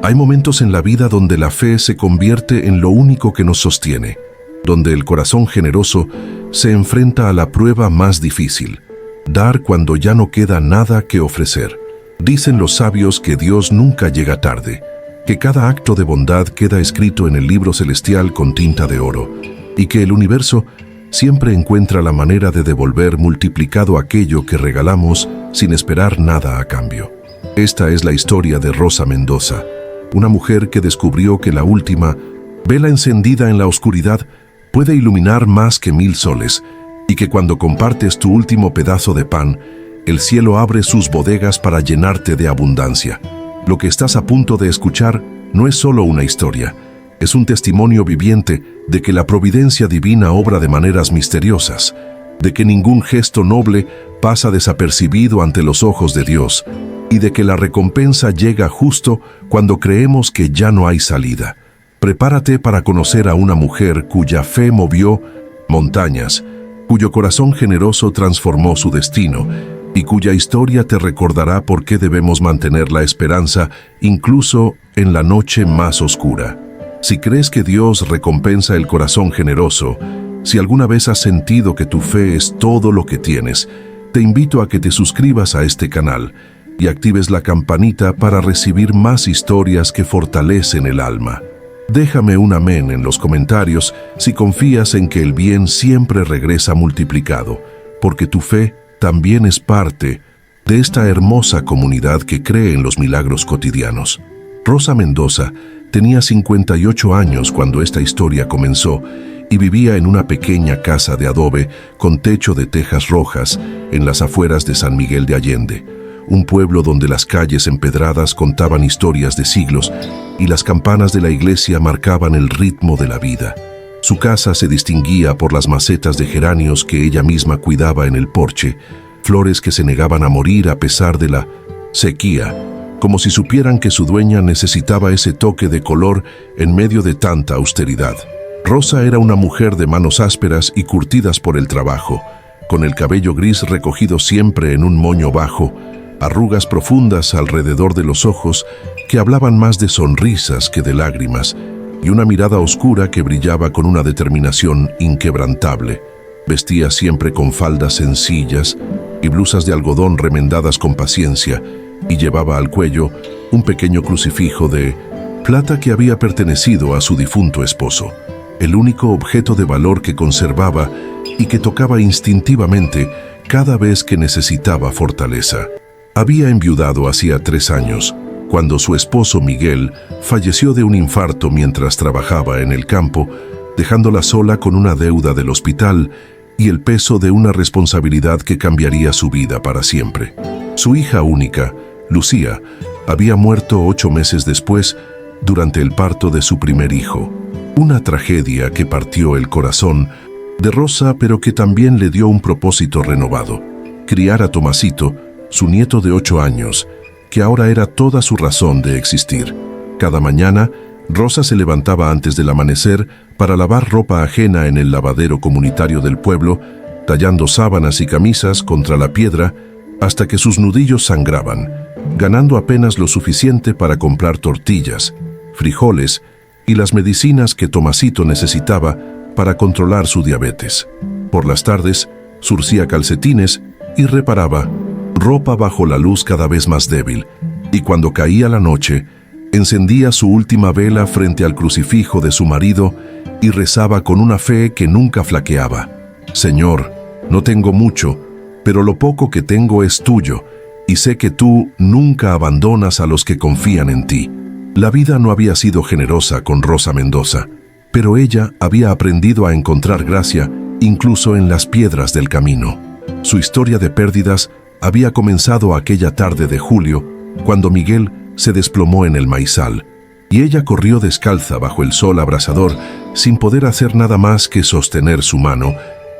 Hay momentos en la vida donde la fe se convierte en lo único que nos sostiene, donde el corazón generoso se enfrenta a la prueba más difícil, dar cuando ya no queda nada que ofrecer. Dicen los sabios que Dios nunca llega tarde, que cada acto de bondad queda escrito en el libro celestial con tinta de oro, y que el universo siempre encuentra la manera de devolver multiplicado aquello que regalamos sin esperar nada a cambio. Esta es la historia de Rosa Mendoza, una mujer que descubrió que la última vela encendida en la oscuridad puede iluminar más que 1000 soles, y que cuando compartes tu último pedazo de pan, el cielo abre sus bodegas para llenarte de abundancia. Lo que estás a punto de escuchar no es solo una historia, es un testimonio viviente de que la providencia divina obra de maneras misteriosas, de que ningún gesto noble pasa desapercibido ante los ojos de Dios, y de que la recompensa llega justo cuando creemos que ya no hay salida. Prepárate para conocer a una mujer cuya fe movió montañas, cuyo corazón generoso transformó su destino, y cuya historia te recordará por qué debemos mantener la esperanza incluso en la noche más oscura. Si crees que Dios recompensa el corazón generoso, si alguna vez has sentido que tu fe es todo lo que tienes, te invito a que te suscribas a este canal y actives la campanita para recibir más historias que fortalecen el alma. Déjame un amén en los comentarios si confías en que el bien siempre regresa multiplicado, porque tu fe también es parte de esta hermosa comunidad que cree en los milagros cotidianos. Rosa Mendoza tenía 58 años cuando esta historia comenzó y vivía en una pequeña casa de adobe con techo de tejas rojas en las afueras de San Miguel de Allende, un pueblo donde las calles empedradas contaban historias de siglos y las campanas de la iglesia marcaban el ritmo de la vida. Su casa se distinguía por las macetas de geranios que ella misma cuidaba en el porche, flores que se negaban a morir a pesar de la sequía, como si supieran que su dueña necesitaba ese toque de color en medio de tanta austeridad. Rosa era una mujer de manos ásperas y curtidas por el trabajo, con el cabello gris recogido siempre en un moño bajo, arrugas profundas alrededor de los ojos que hablaban más de sonrisas que de lágrimas, y una mirada oscura que brillaba con una determinación inquebrantable. Vestía siempre con faldas sencillas y blusas de algodón remendadas con paciencia, y llevaba al cuello un pequeño crucifijo de plata que había pertenecido a su difunto esposo, el único objeto de valor que conservaba y que tocaba instintivamente cada vez que necesitaba fortaleza. Había enviudado hacía 3 años, cuando su esposo Miguel falleció de un infarto mientras trabajaba en el campo, dejándola sola con una deuda del hospital y el peso de una responsabilidad que cambiaría su vida para siempre. Su hija única, Lucía, había muerto 8 meses después durante el parto de su primer hijo. Una tragedia que partió el corazón de Rosa, pero que también le dio un propósito renovado: criar a Tomasito, su nieto de 8 años, que ahora era toda su razón de existir. Cada mañana, Rosa se levantaba antes del amanecer para lavar ropa ajena en el lavadero comunitario del pueblo, tallando sábanas y camisas contra la piedra hasta que sus nudillos sangraban, ganando apenas lo suficiente para comprar tortillas, frijoles y las medicinas que Tomasito necesitaba para controlar su diabetes. Por las tardes, zurcía calcetines y reparaba ropa bajo la luz cada vez más débil, y cuando caía la noche, encendía su última vela frente al crucifijo de su marido y rezaba con una fe que nunca flaqueaba: Señor, no tengo mucho, pero lo poco que tengo es tuyo, y sé que tú nunca abandonas a los que confían en ti. La vida no había sido generosa con Rosa Mendoza, pero ella había aprendido a encontrar gracia incluso en las piedras del camino. Su historia de pérdidas había comenzado aquella tarde de julio, cuando Miguel se desplomó en el maizal, y ella corrió descalza bajo el sol abrasador, sin poder hacer nada más que sostener su mano,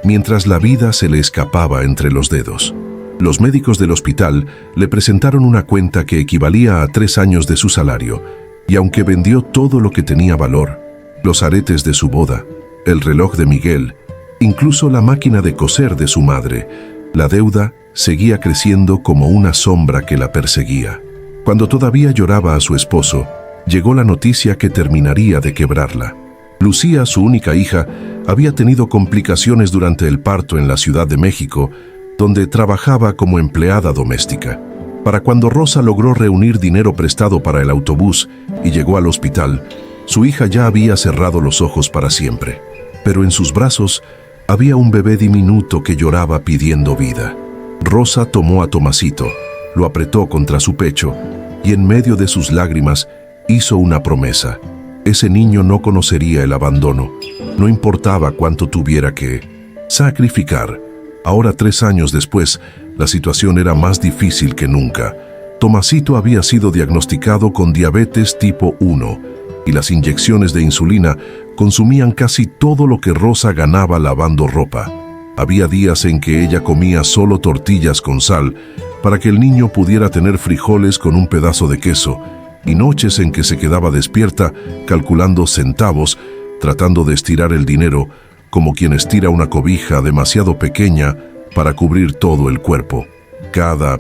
mientras la vida se le escapaba entre los dedos. Los médicos del hospital le presentaron una cuenta que equivalía a 3 años de su salario, y aunque vendió todo lo que tenía valor, los aretes de su boda, el reloj de Miguel, incluso la máquina de coser de su madre, la deuda seguía creciendo como una sombra que la perseguía. Cuando todavía lloraba a su esposo, llegó la noticia que terminaría de quebrarla. Lucía, su única hija, había tenido complicaciones durante el parto en la Ciudad de México, donde trabajaba como empleada doméstica. Para cuando Rosa logró reunir dinero prestado para el autobús y llegó al hospital, su hija ya había cerrado los ojos para siempre. Pero en sus brazos había un bebé diminuto que lloraba pidiendo vida. Rosa tomó a Tomasito, lo apretó contra su pecho y en medio de sus lágrimas hizo una promesa. Ese niño no conocería el abandono, no importaba cuánto tuviera que sacrificar. Ahora, 3 años después, la situación era más difícil que nunca. Tomasito había sido diagnosticado con diabetes tipo 1 y las inyecciones de insulina consumían casi todo lo que Rosa ganaba lavando ropa. Había días en que ella comía solo tortillas con sal para que el niño pudiera tener frijoles con un pedazo de queso, y noches en que se quedaba despierta calculando centavos, tratando de estirar el dinero como quien estira una cobija demasiado pequeña para cubrir todo el cuerpo. Cada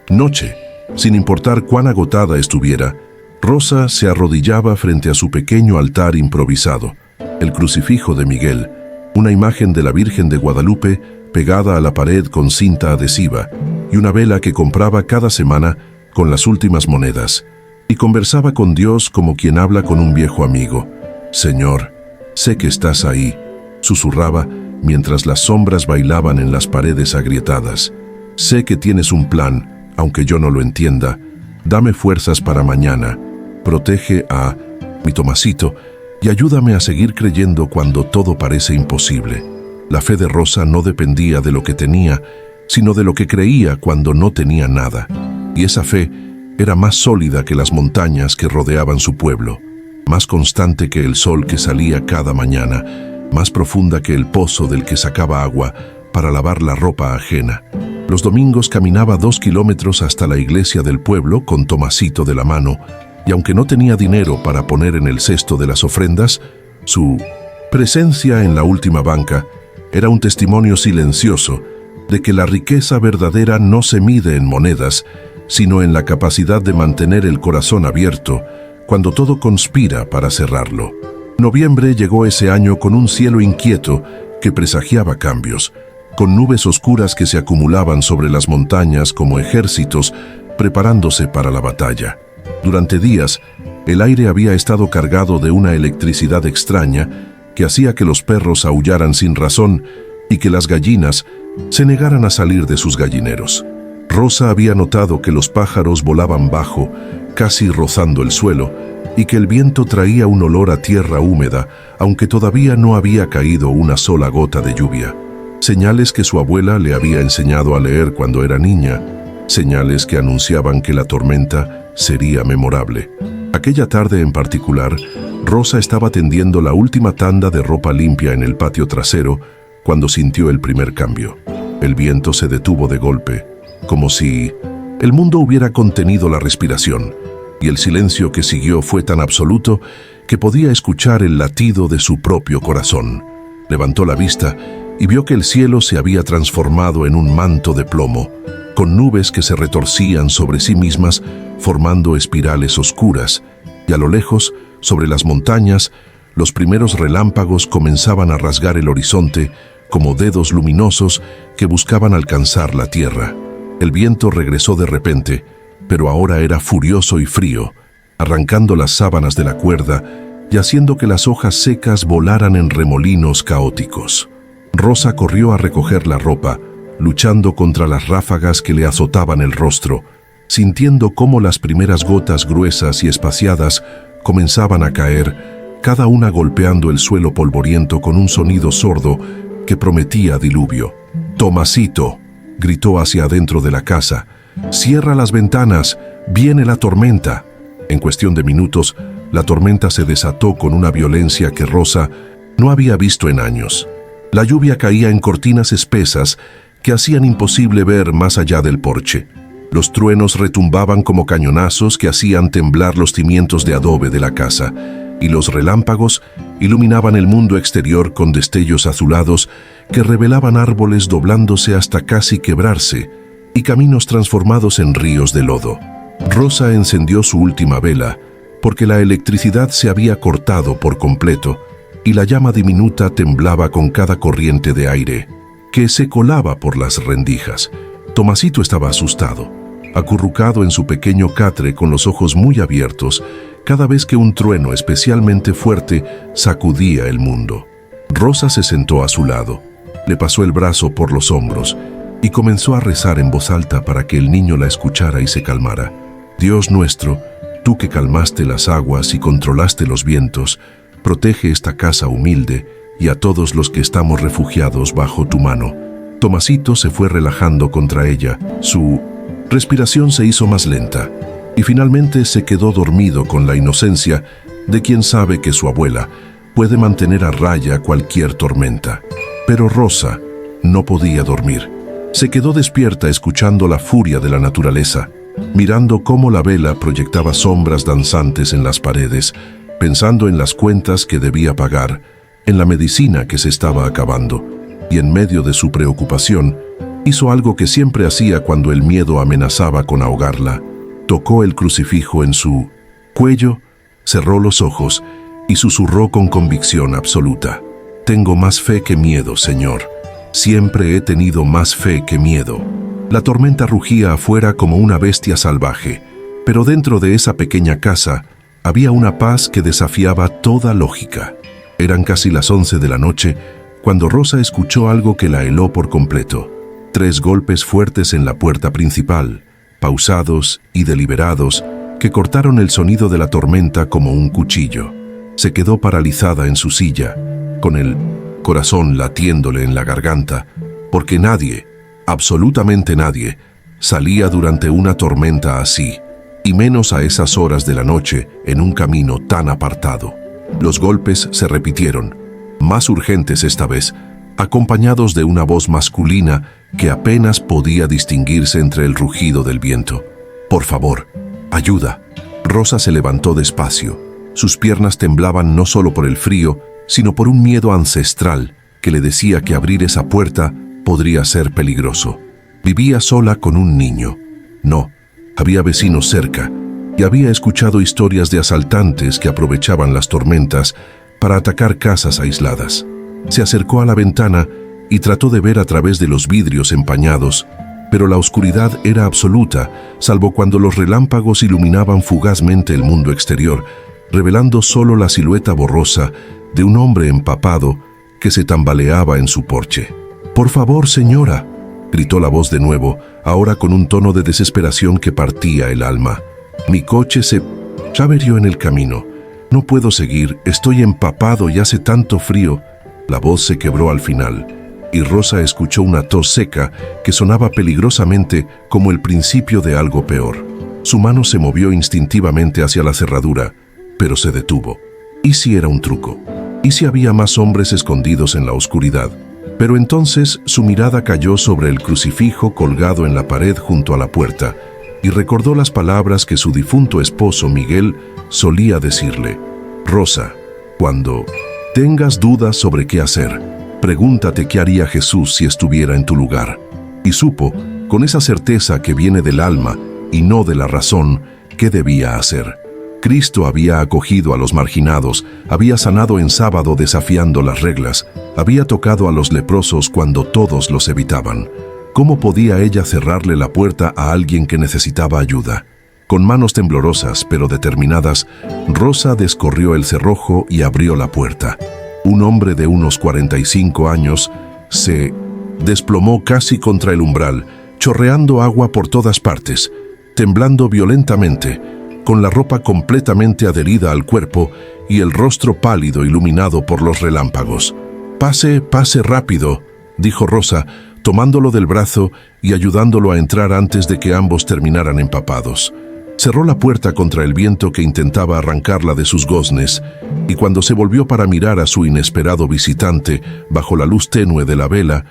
noche, sin importar cuán agotada estuviera, Rosa se arrodillaba frente a su pequeño altar improvisado, el crucifijo de Miguel, una imagen de la Virgen de Guadalupe pegada a la pared con cinta adhesiva y una vela que compraba cada semana con las últimas monedas, y conversaba con Dios como quien habla con un viejo amigo. «Señor, sé que estás ahí», susurraba mientras las sombras bailaban en las paredes agrietadas. «Sé que tienes un plan, aunque yo no lo entienda. Dame fuerzas para mañana. Protege a mi Tomasito y ayúdame a seguir creyendo cuando todo parece imposible». La fe de Rosa no dependía de lo que tenía, sino de lo que creía cuando no tenía nada. Y esa fe era más sólida que las montañas que rodeaban su pueblo, más constante que el sol que salía cada mañana, más profunda que el pozo del que sacaba agua para lavar la ropa ajena. Los domingos caminaba 2 kilómetros hasta la iglesia del pueblo con Tomasito de la mano, y aunque no tenía dinero para poner en el cesto de las ofrendas, su presencia en la última banca era un testimonio silencioso de que la riqueza verdadera no se mide en monedas, sino en la capacidad de mantener el corazón abierto cuando todo conspira para cerrarlo. Noviembre llegó ese año con un cielo inquieto que presagiaba cambios, con nubes oscuras que se acumulaban sobre las montañas como ejércitos preparándose para la batalla. Durante días, el aire había estado cargado de una electricidad extraña que hacía que los perros aullaran sin razón y que las gallinas se negaran a salir de sus gallineros. Rosa había notado que los pájaros volaban bajo, casi rozando el suelo, y que el viento traía un olor a tierra húmeda, aunque todavía no había caído una sola gota de lluvia. Señales que su abuela le había enseñado a leer cuando era niña, señales que anunciaban que la tormenta sería memorable. Aquella tarde en particular, Rosa estaba tendiendo la última tanda de ropa limpia en el patio trasero cuando sintió el primer cambio. El viento se detuvo de golpe, como si el mundo hubiera contenido la respiración, y el silencio que siguió fue tan absoluto que podía escuchar el latido de su propio corazón. Levantó la vista y vio que el cielo se había transformado en un manto de plomo, con nubes que se retorcían sobre sí mismas formando espirales oscuras, y a lo lejos, sobre las montañas, los primeros relámpagos comenzaban a rasgar el horizonte como dedos luminosos que buscaban alcanzar la tierra. El viento regresó de repente, pero ahora era furioso y frío, arrancando las sábanas de la cuerda y haciendo que las hojas secas volaran en remolinos caóticos. Rosa corrió a recoger la ropa, luchando contra las ráfagas que le azotaban el rostro, sintiendo cómo las primeras gotas gruesas y espaciadas comenzaban a caer, cada una golpeando el suelo polvoriento con un sonido sordo que prometía diluvio. «Tomasito», gritó hacia adentro de la casa, «cierra las ventanas, viene la tormenta». En cuestión de minutos, la tormenta se desató con una violencia que Rosa no había visto en años. La lluvia caía en cortinas espesas que hacían imposible ver más allá del porche. Los truenos retumbaban como cañonazos que hacían temblar los cimientos de adobe de la casa, y los relámpagos iluminaban el mundo exterior con destellos azulados que revelaban árboles doblándose hasta casi quebrarse y caminos transformados en ríos de lodo. Rosa encendió su última vela porque la electricidad se había cortado por completo y la llama diminuta temblaba con cada corriente de aire que se colaba por las rendijas. Tomasito estaba asustado, acurrucado en su pequeño catre con los ojos muy abiertos cada vez que un trueno especialmente fuerte sacudía el mundo. Rosa se sentó a su lado, le pasó el brazo por los hombros y comenzó a rezar en voz alta para que el niño la escuchara y se calmara. Dios nuestro, tú que calmaste las aguas y controlaste los vientos, protege esta casa humilde y a todos los que estamos refugiados bajo tu mano. Tomasito se fue relajando contra ella, su respiración se hizo más lenta y finalmente se quedó dormido con la inocencia de quien sabe que su abuela puede mantener a raya cualquier tormenta. Pero Rosa no podía dormir. Se quedó despierta escuchando la furia de la naturaleza, mirando cómo la vela proyectaba sombras danzantes en las paredes, pensando en las cuentas que debía pagar, en la medicina que se estaba acabando, y en medio de su preocupación, hizo algo que siempre hacía cuando el miedo amenazaba con ahogarla. Tocó el crucifijo en su cuello, cerró los ojos y susurró con convicción absoluta: «Tengo más fe que miedo, Señor. Siempre he tenido más fe que miedo». La tormenta rugía afuera como una bestia salvaje, pero dentro de esa pequeña casa había una paz que desafiaba toda lógica. Eran casi las 11 de la noche cuando Rosa escuchó algo que la heló por completo. 3 golpes fuertes en la puerta principal, pausados y deliberados, que cortaron el sonido de la tormenta como un cuchillo. Se quedó paralizada en su silla, con el corazón latiéndole en la garganta, porque nadie, absolutamente nadie, salía durante una tormenta así, y menos a esas horas de la noche en un camino tan apartado. Los golpes se repitieron, más urgentes esta vez, acompañados de una voz masculina que apenas podía distinguirse entre el rugido del viento. «Por favor, ayuda». Rosa se levantó despacio. Sus piernas temblaban no solo por el frío, sino por un miedo ancestral que le decía que abrir esa puerta podría ser peligroso. Vivía sola con un niño. No, había vecinos cerca y había escuchado historias de asaltantes que aprovechaban las tormentas para atacar casas aisladas. Se acercó a la ventana y trató de ver a través de los vidrios empañados, pero la oscuridad era absoluta, salvo cuando los relámpagos iluminaban fugazmente el mundo exterior, revelando solo la silueta borrosa de un hombre empapado que se tambaleaba en su porche. «Por favor, señora», gritó la voz de nuevo, ahora con un tono de desesperación que partía el alma. «Mi coche se averió en el camino. No puedo seguir, estoy empapado y hace tanto frío». La voz se quebró al final, y Rosa escuchó una tos seca que sonaba peligrosamente como el principio de algo peor. Su mano se movió instintivamente hacia la cerradura, pero se detuvo. ¿Y si era un truco? ¿Y si había más hombres escondidos en la oscuridad? Pero entonces su mirada cayó sobre el crucifijo colgado en la pared junto a la puerta y recordó las palabras que su difunto esposo Miguel solía decirle: «Rosa, cuando tengas dudas sobre qué hacer, pregúntate qué haría Jesús si estuviera en tu lugar». Y supo, con esa certeza que viene del alma y no de la razón, qué debía hacer. Cristo había acogido a los marginados, había sanado en sábado desafiando las reglas, había tocado a los leprosos cuando todos los evitaban. ¿Cómo podía ella cerrarle la puerta a alguien que necesitaba ayuda? Con manos temblorosas pero determinadas, Rosa descorrió el cerrojo y abrió la puerta. Un hombre de unos 45 años se desplomó casi contra el umbral, chorreando agua por todas partes, temblando violentamente, con la ropa completamente adherida al cuerpo y el rostro pálido iluminado por los relámpagos. «Pase, pase rápido», dijo Rosa, tomándolo del brazo y ayudándolo a entrar antes de que ambos terminaran empapados. Cerró la puerta contra el viento que intentaba arrancarla de sus goznes, y cuando se volvió para mirar a su inesperado visitante bajo la luz tenue de la vela,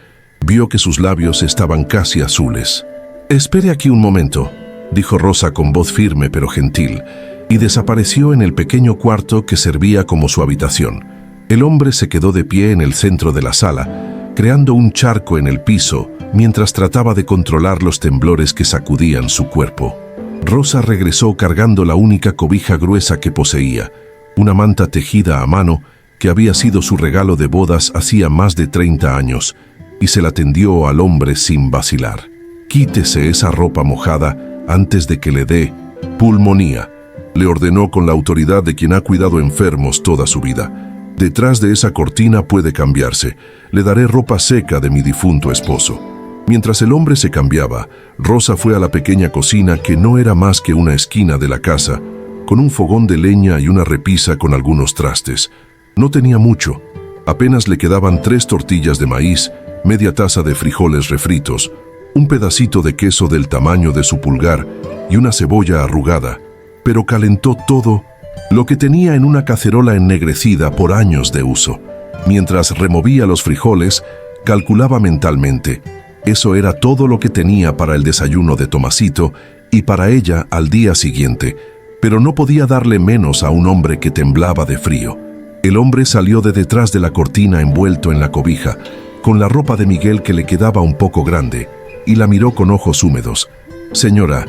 vio que sus labios estaban casi azules. «Espere aquí un momento», dijo Rosa con voz firme pero gentil, y desapareció en el pequeño cuarto que servía como su habitación. El hombre se quedó de pie en el centro de la sala, creando un charco en el piso, mientras trataba de controlar los temblores que sacudían su cuerpo. Rosa regresó cargando la única cobija gruesa que poseía, una manta tejida a mano que había sido su regalo de bodas hacía más de 30 años, y se la tendió al hombre sin vacilar. «Quítese esa ropa mojada antes de que le dé pulmonía», le ordenó con la autoridad de quien ha cuidado enfermos toda su vida. «Detrás de esa cortina puede cambiarse. Le daré ropa seca de mi difunto esposo». Mientras el hombre se cambiaba, Rosa fue a la pequeña cocina que no era más que una esquina de la casa, con un fogón de leña y una repisa con algunos trastes. No tenía mucho. Apenas le quedaban 3 tortillas de maíz, media taza de frijoles refritos, un pedacito de queso del tamaño de su pulgar y una cebolla arrugada. Pero calentó todo lo que tenía en una cacerola ennegrecida por años de uso. Mientras removía los frijoles, calculaba mentalmente: eso era todo lo que tenía para el desayuno de Tomasito y para ella al día siguiente, pero no podía darle menos a un hombre que temblaba de frío. El hombre salió de detrás de la cortina envuelto en la cobija, con la ropa de Miguel que le quedaba un poco grande, y la miró con ojos húmedos. «Señora,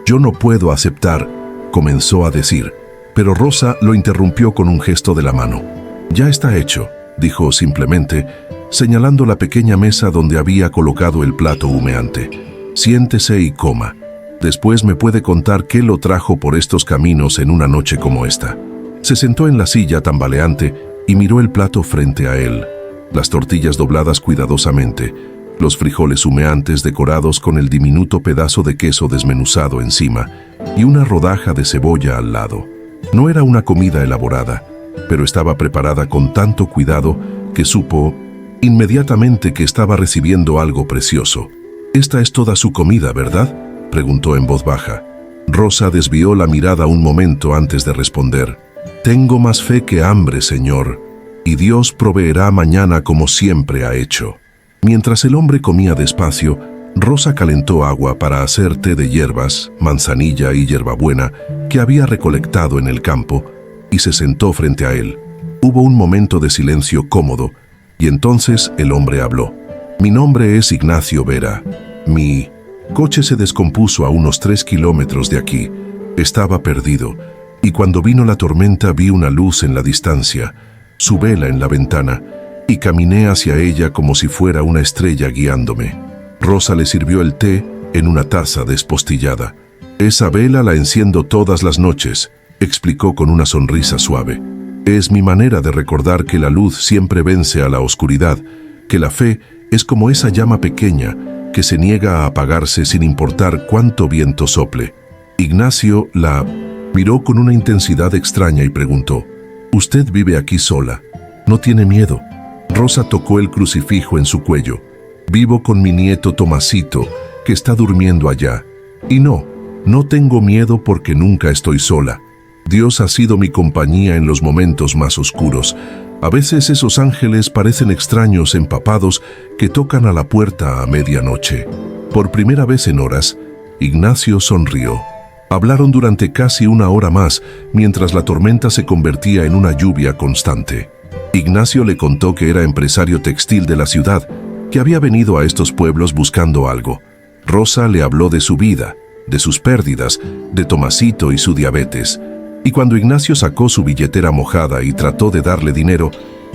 yo no puedo aceptar», comenzó a decir, pero Rosa lo interrumpió con un gesto de la mano. «Ya está hecho», dijo simplemente, señalando la pequeña mesa donde había colocado el plato humeante. «Siéntese y coma. Después me puede contar qué lo trajo por estos caminos en una noche como esta». Se sentó en la silla tambaleante y miró el plato frente a él. Las tortillas dobladas cuidadosamente, los frijoles humeantes decorados con el diminuto pedazo de queso desmenuzado encima y una rodaja de cebolla al lado. No era una comida elaborada, pero estaba preparada con tanto cuidado que supo inmediatamente que estaba recibiendo algo precioso. «¿Esta es toda su comida, verdad?», preguntó en voz baja. Rosa desvió la mirada un momento antes de responder. «Tengo más fe que hambre, señor, y Dios proveerá mañana como siempre ha hecho». Mientras el hombre comía despacio, Rosa calentó agua para hacer té de hierbas, manzanilla y hierbabuena que había recolectado en el campo, y se sentó frente a él. Hubo un momento de silencio cómodo, y entonces el hombre habló. «Mi nombre es Ignacio Vera. Mi coche se descompuso a unos 3 kilómetros de aquí. Estaba perdido, y cuando vino la tormenta vi una luz en la distancia, su vela en la ventana, y caminé hacia ella como si fuera una estrella guiándome». Rosa le sirvió el té en una taza despostillada. «Esa vela la enciendo todas las noches», explicó con una sonrisa suave. «Es mi manera de recordar que la luz siempre vence a la oscuridad, que la fe es como esa llama pequeña que se niega a apagarse sin importar cuánto viento sople». Ignacio la miró con una intensidad extraña y preguntó: «¿Usted vive aquí sola? ¿No tiene miedo?». Rosa tocó el crucifijo en su cuello. «Vivo con mi nieto Tomasito, que está durmiendo allá. Y no tengo miedo porque nunca estoy sola. Dios ha sido mi compañía en los momentos más oscuros. A veces esos ángeles parecen extraños empapados que tocan a la puerta a medianoche». Por primera vez en horas, Ignacio sonrió. Hablaron durante casi 1 hora más, mientras la tormenta se convertía en una lluvia constante. Ignacio le contó que era empresario textil de la ciudad, que había venido a estos pueblos buscando algo. Rosa le habló de su vida, de sus pérdidas, de Tomasito y su diabetes. Y cuando Ignacio sacó su billetera mojada y trató de darle dinero,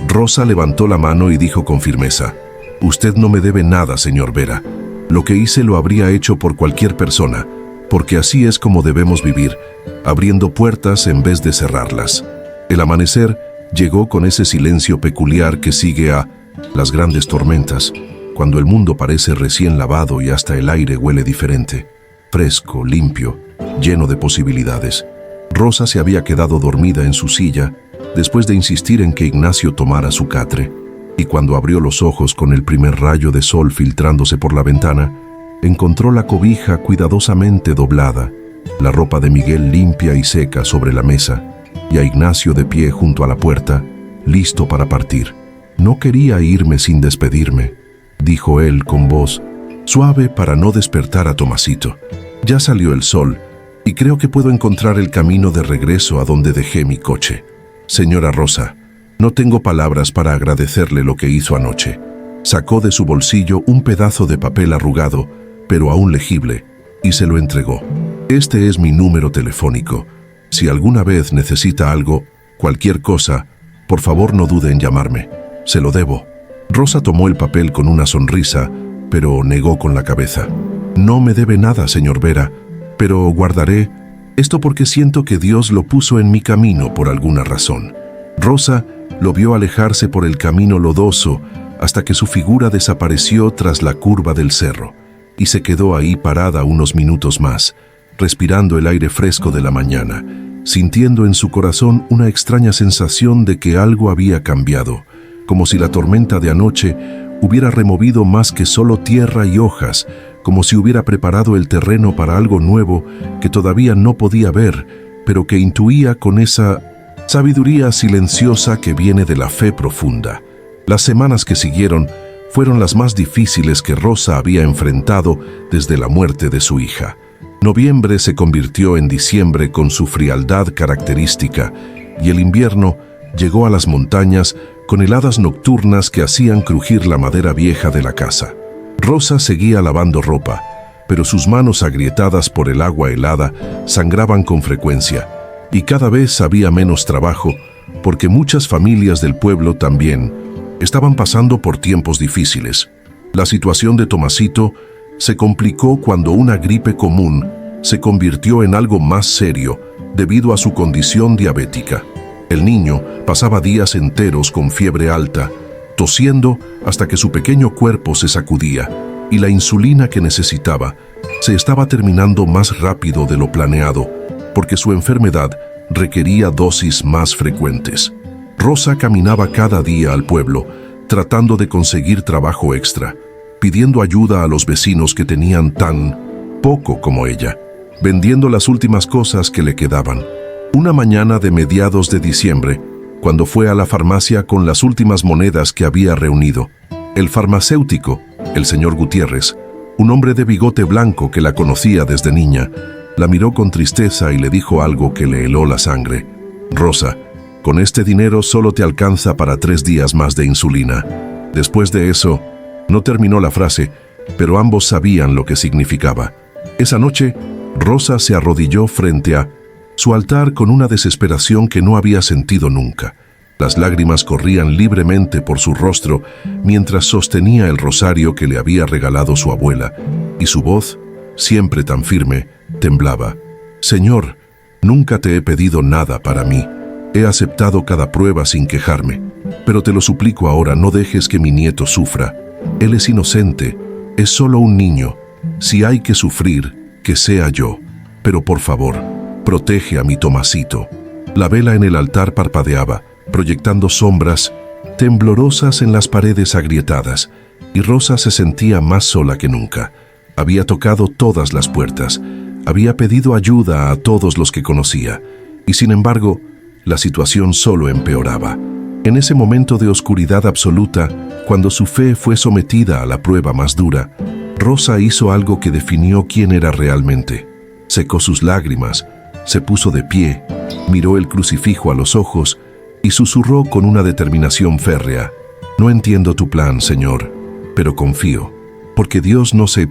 Rosa levantó la mano y dijo con firmeza: «Usted no me debe nada, señor Vera. Lo que hice lo habría hecho por cualquier persona, porque así es como debemos vivir, abriendo puertas en vez de cerrarlas». El amanecer llegó con ese silencio peculiar que sigue a las grandes tormentas, cuando el mundo parece recién lavado y hasta el aire huele diferente, fresco, limpio, lleno de posibilidades. Rosa se había quedado dormida en su silla después de insistir en que Ignacio tomara su catre, y cuando abrió los ojos con el primer rayo de sol filtrándose por la ventana, encontró la cobija cuidadosamente doblada, la ropa de Miguel limpia y seca sobre la mesa, y a Ignacio de pie junto a la puerta, listo para partir. «No quería irme sin despedirme», dijo él con voz suave para no despertar a Tomasito. «Ya salió el sol y creo que puedo encontrar el camino de regreso a donde dejé mi coche. Señora Rosa, no tengo palabras para agradecerle lo que hizo anoche». Sacó de su bolsillo un pedazo de papel arrugado, pero aún legible, y se lo entregó. Este es mi número telefónico. Si alguna vez necesita algo, cualquier cosa, por favor no dude en llamarme. Se lo debo». Rosa tomó el papel con una sonrisa, pero negó con la cabeza. «No me debe nada, señor Vera, pero guardaré esto porque siento que Dios lo puso en mi camino por alguna razón». Rosa lo vio alejarse por el camino lodoso hasta que su figura desapareció tras la curva del cerro, y se quedó ahí parada unos minutos más, respirando el aire fresco de la mañana, sintiendo en su corazón una extraña sensación de que algo había cambiado, como si la tormenta de anoche hubiera removido más que solo tierra y hojas, como si hubiera preparado el terreno para algo nuevo que todavía no podía ver, pero que intuía con esa sabiduría silenciosa que viene de la fe profunda. Las semanas que siguieron fueron las más difíciles que Rosa había enfrentado desde la muerte de su hija. Noviembre se convirtió en diciembre con su frialdad característica, y el invierno llegó a las montañas con heladas nocturnas que hacían crujir la madera vieja de la casa. Rosa seguía lavando ropa, pero sus manos agrietadas por el agua helada sangraban con frecuencia, y cada vez había menos trabajo porque muchas familias del pueblo también estaban pasando por tiempos difíciles. La situación de Tomasito se complicó cuando una gripe común se convirtió en algo más serio debido a su condición diabética. El niño pasaba días enteros con fiebre alta, tosiendo hasta que su pequeño cuerpo se sacudía, y la insulina que necesitaba se estaba terminando más rápido de lo planeado, porque su enfermedad requería dosis más frecuentes. Rosa caminaba cada día al pueblo, tratando de conseguir trabajo extra, pidiendo ayuda a los vecinos que tenían tan poco como ella, vendiendo las últimas cosas que le quedaban. Una mañana de mediados de diciembre, cuando fue a la farmacia con las últimas monedas que había reunido, el farmacéutico, el señor Gutiérrez, un hombre de bigote blanco que la conocía desde niña, la miró con tristeza y le dijo algo que le heló la sangre. «Rosa, con este dinero solo te alcanza para 3 días más de insulina». Después de eso, no terminó la frase, pero ambos sabían lo que significaba. Esa noche, Rosa se arrodilló frente a su altar con una desesperación que no había sentido nunca. Las lágrimas corrían libremente por su rostro mientras sostenía el rosario que le había regalado su abuela, y su voz, siempre tan firme, temblaba. «Señor, nunca te he pedido nada para mí. He aceptado cada prueba sin quejarme, pero te lo suplico ahora, no dejes que mi nieto sufra. Él es inocente, es solo un niño. Si hay que sufrir, que sea yo. Pero por favor, protege a mi Tomasito». La vela en el altar parpadeaba, proyectando sombras temblorosas en las paredes agrietadas, y Rosa se sentía más sola que nunca. Había tocado todas las puertas, había pedido ayuda a todos los que conocía, y sin embargo, la situación solo empeoraba. En ese momento de oscuridad absoluta, cuando su fe fue sometida a la prueba más dura, Rosa hizo algo que definió quién era realmente. Secó sus lágrimas, se puso de pie, miró el crucifijo a los ojos y susurró con una determinación férrea: «No entiendo tu plan, Señor, pero confío, porque Dios no se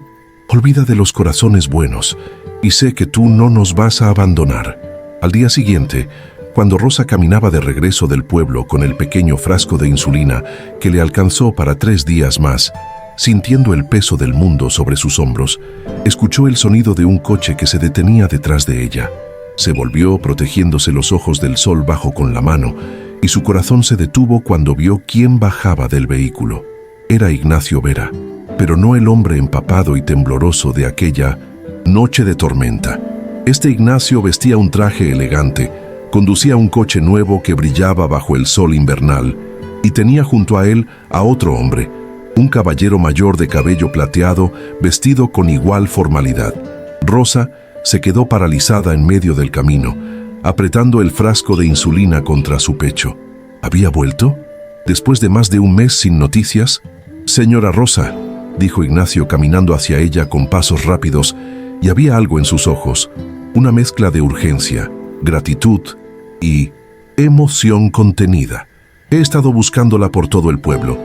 olvida de los corazones buenos, y sé que tú no nos vas a abandonar». Al día siguiente, cuando Rosa caminaba de regreso del pueblo con el pequeño frasco de insulina que le alcanzó para 3 días más, sintiendo el peso del mundo sobre sus hombros, escuchó el sonido de un coche que se detenía detrás de ella. Se volvió protegiéndose los ojos del sol bajo con la mano, y su corazón se detuvo cuando vio quién bajaba del vehículo. Era Ignacio Vera, pero no el hombre empapado y tembloroso de aquella noche de tormenta. Este Ignacio vestía un traje elegante, conducía un coche nuevo que brillaba bajo el sol invernal, y tenía junto a él a otro hombre, un caballero mayor de cabello plateado, vestido con igual formalidad. Rosa se quedó paralizada en medio del camino, apretando el frasco de insulina contra su pecho. ¿Había vuelto? ¿Después de más de un mes sin noticias? «Señora Rosa», dijo Ignacio caminando hacia ella con pasos rápidos, y había algo en sus ojos, una mezcla de urgencia, gratitud y emoción contenida. «He estado buscándola por todo el pueblo.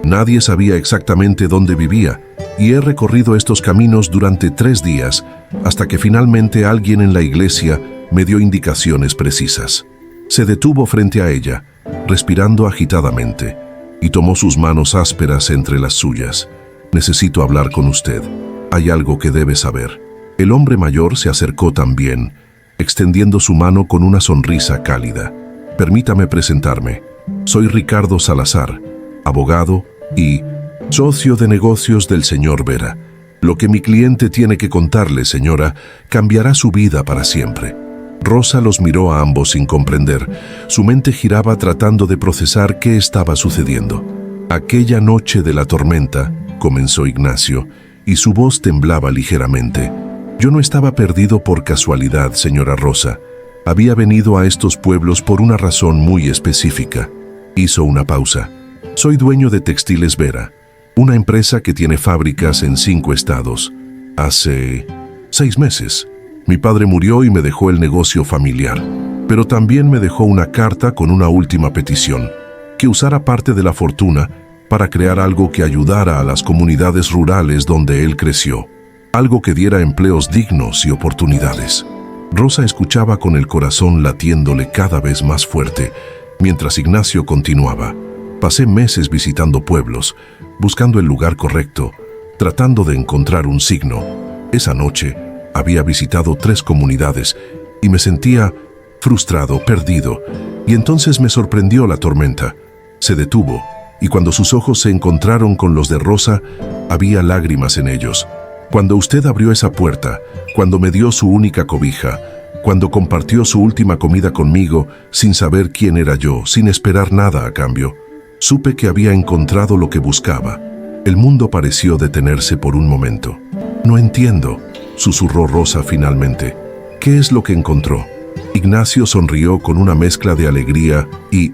Nadie sabía exactamente dónde vivía, y he recorrido estos caminos durante 3 días, hasta que finalmente alguien en la iglesia me dio indicaciones precisas. Se detuvo frente a ella, respirando agitadamente, y tomó sus manos ásperas entre las suyas. «Necesito hablar con usted. Hay algo que debe saber». El hombre mayor se acercó también, extendiendo su mano con una sonrisa cálida. «Permítame presentarme. Soy Ricardo Salazar, abogado y socio de negocios del señor Vera. Lo que mi cliente tiene que contarle, señora, cambiará su vida para siempre». Rosa los miró a ambos sin comprender. Su mente giraba tratando de procesar qué estaba sucediendo. «Aquella noche de la tormenta», comenzó Ignacio, y su voz temblaba ligeramente. «Yo no estaba perdido por casualidad, señora Rosa. Había venido a estos pueblos por una razón muy específica». Hizo una pausa. «Soy dueño de Textiles Vera, una empresa que tiene fábricas en 5 estados. Hace 6 meses, mi padre murió y me dejó el negocio familiar, pero también me dejó una carta con una última petición, que usara parte de la fortuna para crear algo que ayudara a las comunidades rurales donde él creció, algo que diera empleos dignos y oportunidades». Rosa escuchaba con el corazón latiéndole cada vez más fuerte, mientras Ignacio continuaba. «Pasé meses visitando pueblos, buscando el lugar correcto, tratando de encontrar un signo. Esa noche había visitado 3 comunidades y me sentía frustrado, perdido, y entonces me sorprendió la tormenta. Se detuvo, y cuando sus ojos se encontraron con los de Rosa, había lágrimas en ellos. Cuando usted abrió esa puerta, cuando me dio su única cobija, cuando compartió su última comida conmigo, sin saber quién era yo, sin esperar nada a cambio, supe que había encontrado lo que buscaba». El mundo pareció detenerse por un momento. «No entiendo», susurró Rosa finalmente. «¿Qué es lo que encontró?». Ignacio sonrió con una mezcla de alegría y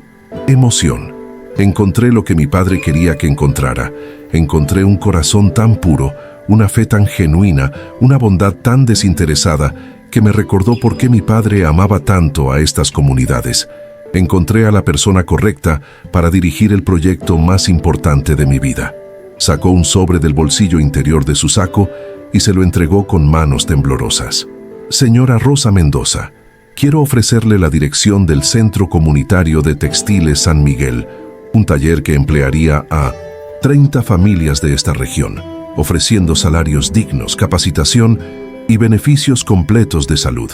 emoción. «Encontré lo que mi padre quería que encontrara. Encontré un corazón tan puro, una fe tan genuina, una bondad tan desinteresada, que me recordó por qué mi padre amaba tanto a estas comunidades. Encontré a la persona correcta para dirigir el proyecto más importante de mi vida». Sacó un sobre del bolsillo interior de su saco y se lo entregó con manos temblorosas. «Señora Rosa Mendoza, quiero ofrecerle la dirección del Centro Comunitario de Textiles San Miguel, un taller que emplearía a 30 familias de esta región, ofreciendo salarios dignos, capacitación y beneficios completos de salud».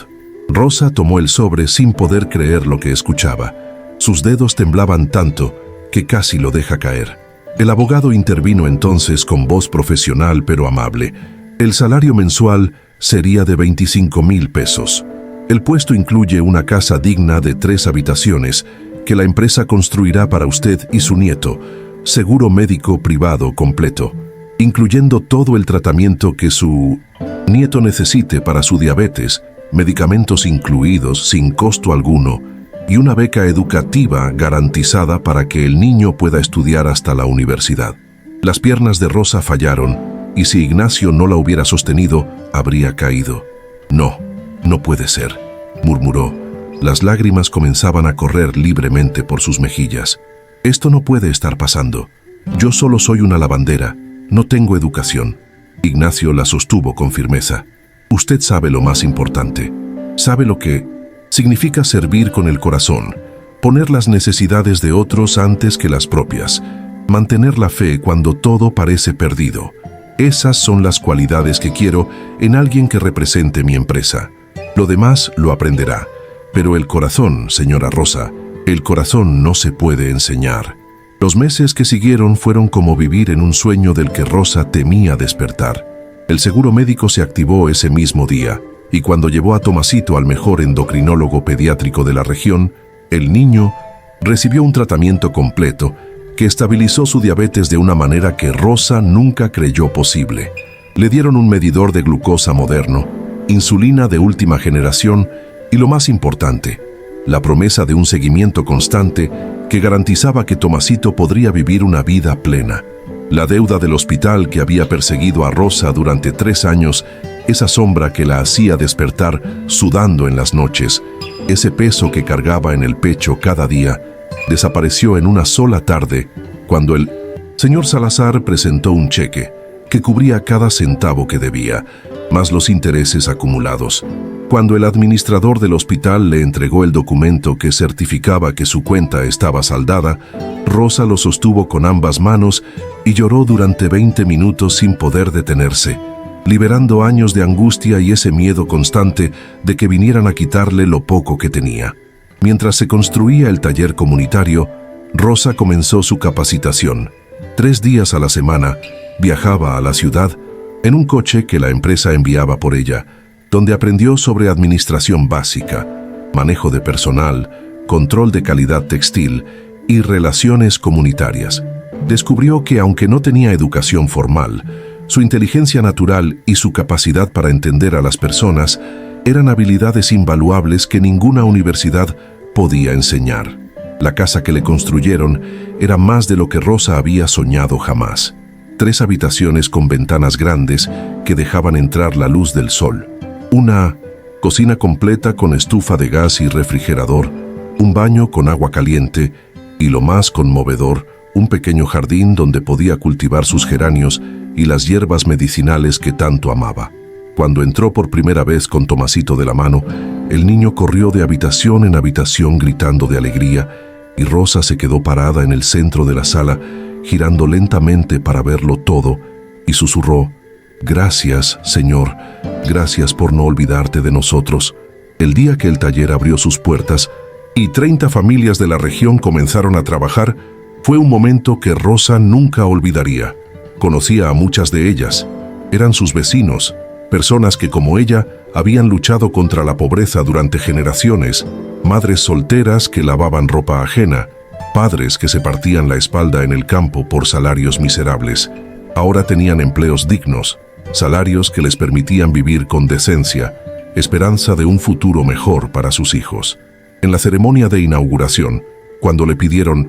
Rosa tomó el sobre sin poder creer lo que escuchaba. Sus dedos temblaban tanto que casi lo deja caer. El abogado intervino entonces con voz profesional pero amable. «El salario mensual sería de 25,000 pesos. El puesto incluye una casa digna de 3 habitaciones que la empresa construirá para usted y su nieto, seguro médico privado completo, incluyendo todo el tratamiento que su nieto necesite para su diabetes, medicamentos incluidos sin costo alguno, y una beca educativa garantizada para que el niño pueda estudiar hasta la universidad». Las piernas de Rosa fallaron, y si Ignacio no la hubiera sostenido, habría caído. «No, no puede ser», murmuró. Las lágrimas comenzaban a correr libremente por sus mejillas. «Esto no puede estar pasando. Yo solo soy una lavandera, no tengo educación». Ignacio la sostuvo con firmeza. «Usted sabe lo más importante. Sabe lo que significa servir con el corazón, poner las necesidades de otros antes que las propias, mantener la fe cuando todo parece perdido. Esas son las cualidades que quiero en alguien que represente mi empresa. Lo demás lo aprenderá. Pero el corazón, señora Rosa, el corazón no se puede enseñar». Los meses que siguieron fueron como vivir en un sueño del que Rosa temía despertar. El seguro médico se activó ese mismo día, y cuando llevó a Tomasito al mejor endocrinólogo pediátrico de la región, el niño recibió un tratamiento completo que estabilizó su diabetes de una manera que Rosa nunca creyó posible. Le dieron un medidor de glucosa moderno, insulina de última generación y, lo más importante, la promesa de un seguimiento constante que garantizaba que Tomasito podría vivir una vida plena. La deuda del hospital que había perseguido a Rosa durante 3 años, esa sombra que la hacía despertar sudando en las noches, ese peso que cargaba en el pecho cada día, desapareció en una sola tarde cuando el Señor Salazar presentó un cheque que cubría cada centavo que debía, más los intereses acumulados. Cuando el administrador del hospital le entregó el documento que certificaba que su cuenta estaba saldada, Rosa lo sostuvo con ambas manos y lloró durante 20 minutos sin poder detenerse, liberando años de angustia y ese miedo constante de que vinieran a quitarle lo poco que tenía. Mientras se construía el taller comunitario, Rosa comenzó su capacitación. 3 días a la semana viajaba a la ciudad en un coche que la empresa enviaba por ella, donde aprendió sobre administración básica, manejo de personal, control de calidad textil y relaciones comunitarias. Descubrió que aunque no tenía educación formal, su inteligencia natural y su capacidad para entender a las personas eran habilidades invaluables que ninguna universidad podía enseñar. La casa que le construyeron era más de lo que Rosa había soñado jamás. 3 habitaciones con ventanas grandes que dejaban entrar la luz del sol. Una cocina completa con estufa de gas y refrigerador, un baño con agua caliente y, lo más conmovedor, un pequeño jardín donde podía cultivar sus geranios y las hierbas medicinales que tanto amaba. Cuando entró por primera vez con Tomasito de la mano, el niño corrió de habitación en habitación gritando de alegría y Rosa se quedó parada en el centro de la sala, girando lentamente para verlo todo, y susurró: «Gracias, Señor, gracias por no olvidarte de nosotros». El día que el taller abrió sus puertas y 30 familias de la región comenzaron a trabajar, fue un momento que Rosa nunca olvidaría. Conocía a muchas de ellas. Eran sus vecinos, personas que como ella habían luchado contra la pobreza durante generaciones, madres solteras que lavaban ropa ajena, padres que se partían la espalda en el campo por salarios miserables. Ahora tenían empleos dignos, salarios que les permitían vivir con decencia, esperanza de un futuro mejor para sus hijos. En la ceremonia de inauguración, cuando le pidieron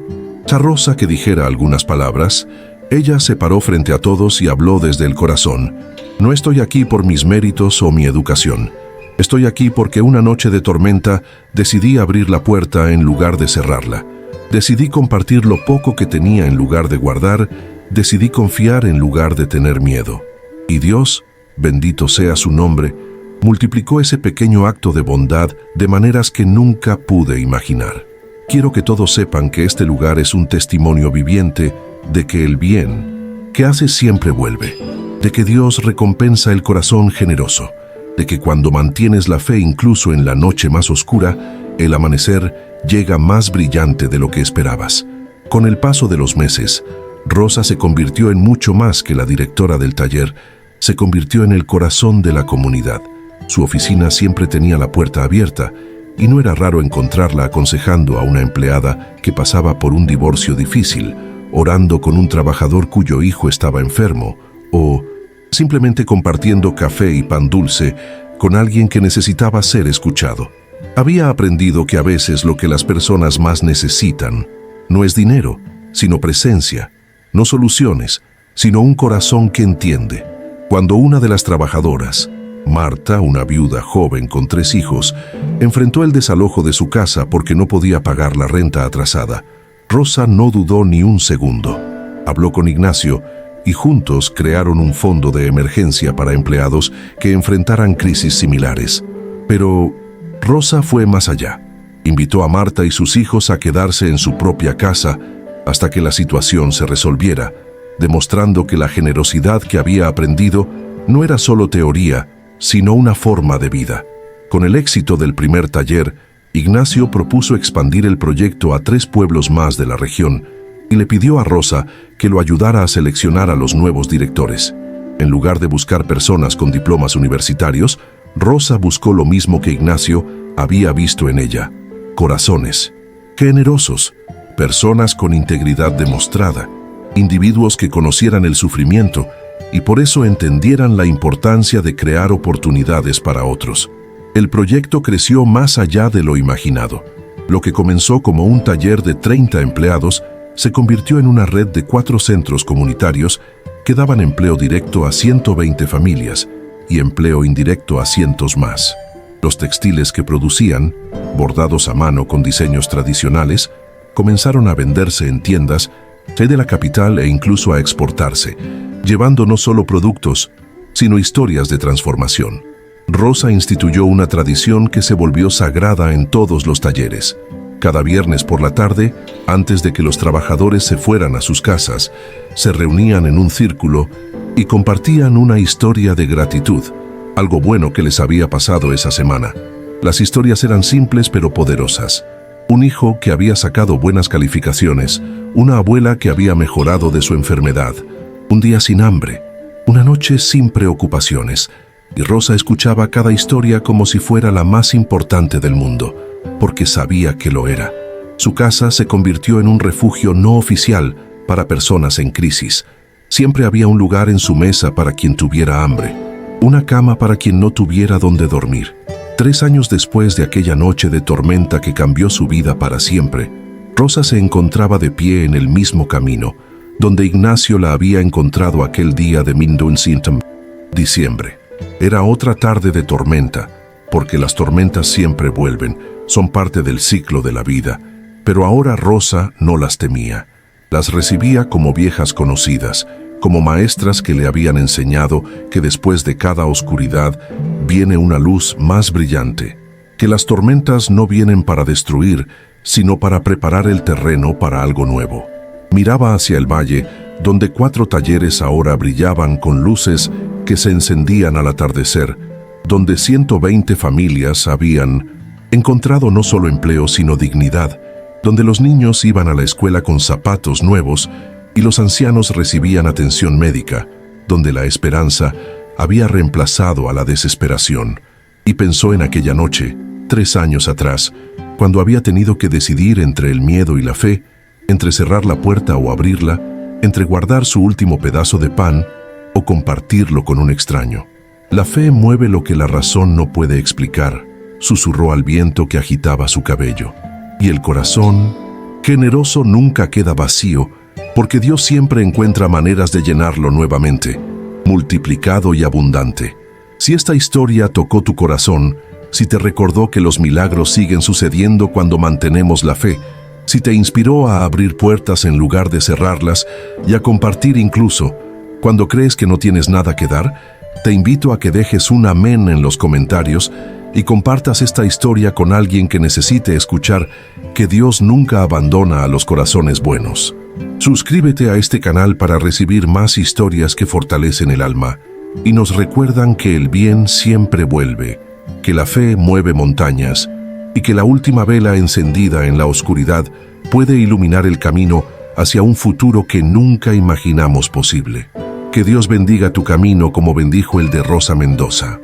a Rosa que dijera algunas palabras, ella se paró frente a todos y habló desde el corazón. «No estoy aquí por mis méritos o mi educación. Estoy aquí porque una noche de tormenta decidí abrir la puerta en lugar de cerrarla. Decidí compartir lo poco que tenía en lugar de guardar, decidí confiar en lugar de tener miedo. Y Dios, bendito sea su nombre, multiplicó ese pequeño acto de bondad de maneras que nunca pude imaginar. Quiero que todos sepan que este lugar es un testimonio viviente de que el bien que hace siempre vuelve, de que Dios recompensa el corazón generoso, de que cuando mantienes la fe incluso en la noche más oscura, el amanecer llega más brillante de lo que esperabas». Con el paso de los meses, Rosa se convirtió en mucho más que la directora del taller, se convirtió en el corazón de la comunidad. Su oficina siempre tenía la puerta abierta y no era raro encontrarla aconsejando a una empleada que pasaba por un divorcio difícil, orando con un trabajador cuyo hijo estaba enfermo, o simplemente compartiendo café y pan dulce con alguien que necesitaba ser escuchado. Había aprendido que a veces lo que las personas más necesitan no es dinero, sino presencia, no soluciones, sino un corazón que entiende. Cuando una de las trabajadoras, Marta, una viuda joven con 3 hijos, enfrentó el desalojo de su casa porque no podía pagar la renta atrasada, Rosa no dudó ni un segundo. Habló con Ignacio y juntos crearon un fondo de emergencia para empleados que enfrentaran crisis similares. Pero Rosa fue más allá. Invitó a Marta y sus hijos a quedarse en su propia casa hasta que la situación se resolviera, demostrando que la generosidad que había aprendido no era solo teoría, sino una forma de vida. Con el éxito del primer taller, Ignacio propuso expandir el proyecto a 3 pueblos más de la región y le pidió a Rosa que lo ayudara a seleccionar a los nuevos directores. En lugar de buscar personas con diplomas universitarios, Rosa buscó lo mismo que Ignacio había visto en ella: corazones generosos, personas con integridad demostrada, individuos que conocieran el sufrimiento y por eso entendieran la importancia de crear oportunidades para otros. El proyecto creció más allá de lo imaginado. Lo que comenzó como un taller de 30 empleados se convirtió en una red de 4 centros comunitarios que daban empleo directo a 120 familias y empleo indirecto a cientos más. Los textiles que producían, bordados a mano con diseños tradicionales, comenzaron a venderse en tiendas de la capital e incluso a exportarse, llevando no solo productos, sino historias de transformación. Rosa instituyó una tradición que se volvió sagrada en todos los talleres. Cada viernes por la tarde, antes de que los trabajadores se fueran a sus casas, se reunían en un círculo y compartían una historia de gratitud, algo bueno que les había pasado esa semana. Las historias eran simples pero poderosas. Un hijo que había sacado buenas calificaciones, una abuela que había mejorado de su enfermedad, un día sin hambre, una noche sin preocupaciones. Y Rosa escuchaba cada historia como si fuera la más importante del mundo, porque sabía que lo era. Su casa se convirtió en un refugio no oficial para personas en crisis. Siempre había un lugar en su mesa para quien tuviera hambre, una cama para quien no tuviera donde dormir. 3 años después de aquella noche de tormenta que cambió su vida para siempre, Rosa se encontraba de pie en el mismo camino, donde Ignacio la había encontrado aquel día de 1900, diciembre. Era otra tarde de tormenta, porque las tormentas siempre vuelven, son parte del ciclo de la vida, pero ahora Rosa no las temía. Las recibía como viejas conocidas, como maestras que le habían enseñado que después de cada oscuridad viene una luz más brillante, que las tormentas no vienen para destruir, sino para preparar el terreno para algo nuevo. Miraba hacia el valle, donde 4 talleres ahora brillaban con luces que se encendían al atardecer, donde 120 familias habían encontrado no solo empleo sino dignidad, donde los niños iban a la escuela con zapatos nuevos y los ancianos recibían atención médica, donde la esperanza había reemplazado a la desesperación. Y pensó en aquella noche, 3 años atrás, cuando había tenido que decidir entre el miedo y la fe, entre cerrar la puerta o abrirla, entre guardar su último pedazo de pan o compartirlo con un extraño. La fe mueve lo que la razón no puede explicar, susurró al viento que agitaba su cabello. Y el corazón generoso nunca queda vacío, porque Dios siempre encuentra maneras de llenarlo nuevamente, multiplicado y abundante. Si esta historia tocó tu corazón, si te recordó que los milagros siguen sucediendo cuando mantenemos la fe, si te inspiró a abrir puertas en lugar de cerrarlas y a compartir incluso cuando crees que no tienes nada que dar, te invito a que dejes un amén en los comentarios y compartas esta historia con alguien que necesite escuchar que Dios nunca abandona a los corazones buenos. Suscríbete a este canal para recibir más historias que fortalecen el alma y nos recuerdan que el bien siempre vuelve, que la fe mueve montañas y que la última vela encendida en la oscuridad puede iluminar el camino hacia un futuro que nunca imaginamos posible. Que Dios bendiga tu camino como bendijo el de Rosa Mendoza.